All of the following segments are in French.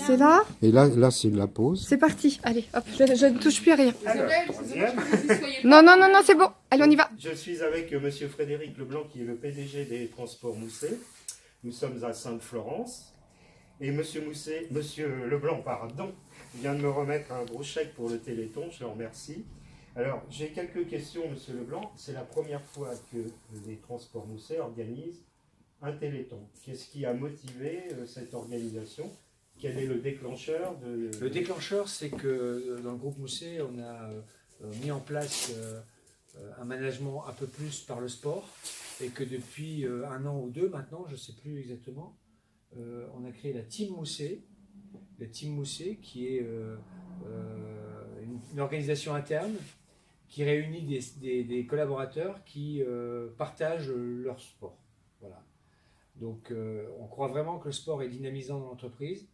C'est là. Et là c'est la pause. C'est parti. Allez, hop, je ne touche plus à rien. Alors, Non, non, non, non, c'est bon. Allez, on y va. je suis avec Monsieur Frédéric Leblanc, qui est le PDG des Transports Mousset. Nous sommes à Sainte-Florence. Et Monsieur Leblanc, pardon, vient de me remettre un gros chèque pour le Téléthon. Je le remercie. Alors, j'ai quelques questions, Monsieur Leblanc. C'est la première fois que les Transports Mousset organisent un Téléthon. Qu'est-ce qui a motivé cette organisation? Quel est le déclencheur de... Le déclencheur, c'est que dans le groupe Mousset, on a mis en place un management un peu plus par le sport, et que depuis 1 an ou 2 maintenant, je ne sais plus exactement, on a créé la Team Mousset. La Team Mousset, qui est une organisation interne qui réunit des collaborateurs qui partagent leur sport. Voilà. Donc on croit vraiment que le sport est dynamisant dans l'entreprise.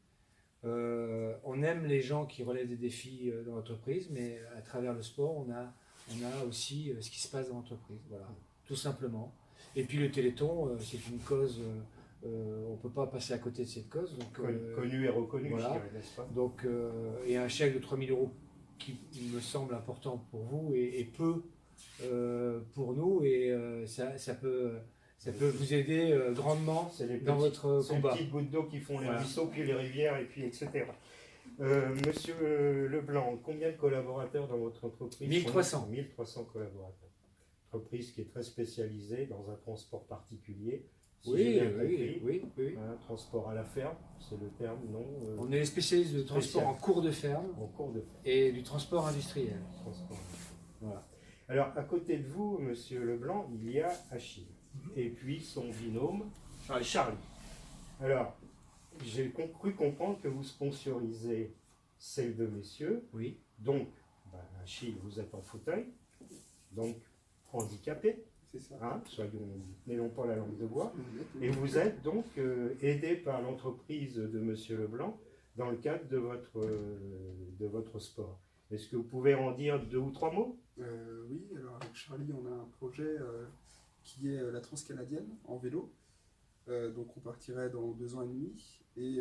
On aime les gens qui relèvent des défis dans l'entreprise, mais à travers le sport, on a aussi ce qui se passe dans l'entreprise. Voilà, tout simplement. Et puis le Téléthon, c'est une cause, on ne peut pas passer à côté de cette cause. Donc, Connue et reconnue, voilà. je dirais, n'est-ce pas? Donc, et un chèque de 3 000 € qui me semble important pour vous et peu pour nous, et ça peut vous aider grandement dans votre combat. C'est les petites gouttes d'eau qui font les Voilà. ruisseaux, puis les rivières, et puis etc. Monsieur Leblanc, combien de collaborateurs dans votre entreprise? 1300. 1300 collaborateurs. Entreprise qui est très spécialisée dans un transport particulier. Si Oui, j'ai bien oui, compris. oui. Un transport à la ferme, c'est le terme, non? On est les spécialistes de transport en cours de ferme En cours de ferme. et du transport industriel. Transport. Voilà. Alors, à côté de vous, Monsieur Leblanc, il y a Achille. Et puis son binôme, Charlie. Alors, j'ai cru comprendre que vous sponsorisez ces deux messieurs. Oui. Donc, Achille, vous êtes en fauteuil, donc handicapé. C'est ça. Hein, n'ayons pas la langue de bois. Et vous êtes donc aidé par l'entreprise de Monsieur Leblanc dans le cadre de votre sport. Est-ce que vous pouvez en dire 2 ou 3 mots? Oui, alors avec Charlie, on a un projet qui est la Transcanadienne en vélo. Donc on partirait dans 2 ans et demi. Et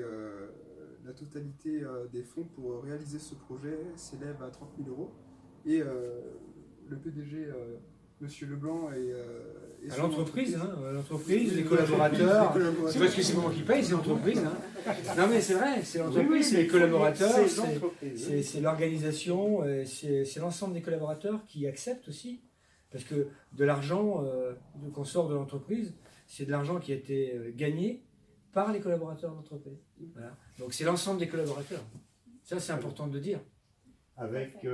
la totalité des fonds pour réaliser ce projet s'élève à 30 000 €. Et le PDG, Monsieur Leblanc, et À son l'entreprise, entreprise, hein, l'entreprise, les collaborateurs. C'est parce que c'est pas moi qui paye, c'est l'entreprise. Hein. Non mais c'est vrai, c'est l'entreprise, Oui, c'est les collaborateurs, c'est l'entreprise, oui. c'est l'organisation, c'est l'ensemble des collaborateurs qui acceptent aussi. Parce que de l'argent qu'on sort de l'entreprise, c'est de l'argent qui a été gagné par les collaborateurs de l'entreprise. Voilà. Donc c'est l'ensemble des collaborateurs. Ça c'est important de le dire. Avec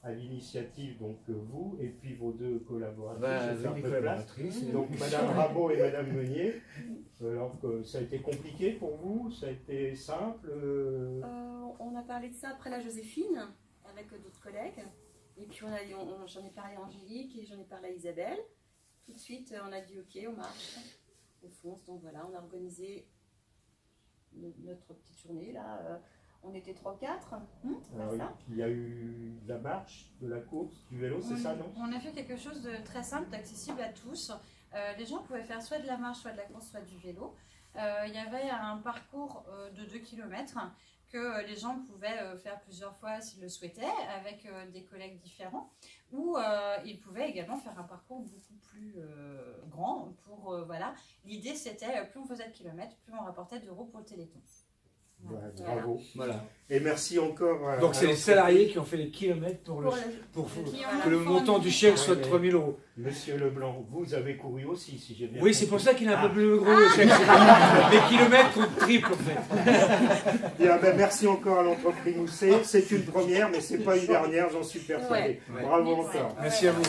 à l'initiative donc vous et puis vos 2 collaboratrices. Je vais faire les un peu de place. collaboratrices. Donc Madame Rabot et Madame Meunier. Alors que ça a été compliqué pour vous, ça a été simple. On a parlé de ça après la Joséphine, avec d'autres collègues. Et puis j'en ai parlé à Angélique et j'en ai parlé à Isabelle. Tout de suite, on a dit ok, on marche, on fonce. Donc voilà, on a organisé notre petite journée là. On était 3 ou 4. Alors, il y a eu de la marche, de la course, du vélo, c'est ça, non? On a fait quelque chose de très simple, d'accessible à tous. Les gens pouvaient faire soit de la marche, soit de la course, soit du vélo. Il y avait un parcours de 2 km que les gens pouvaient faire plusieurs fois s'ils le souhaitaient, avec des collègues différents, ou ils pouvaient également faire un parcours beaucoup plus grand. Voilà. L'idée c'était, plus on faisait de kilomètres, plus on rapportait d'euros pour le Téléthon. Ouais, bravo. Voilà. Et merci encore. Donc c'est les salariés qui ont fait les kilomètres pour que le montant du chèque soit de 3 000 €. Monsieur Leblanc, vous avez couru aussi, si j'ai bien Oui, c'est pour ça qu'il est un peu plus gros le chèque. Les kilomètres comptent triple en fait. Bien, merci encore à l'entreprise Mousset. C'est une première, mais c'est pas une dernière, j'en suis persuadé. Ouais. Bravo encore. Merci à vous.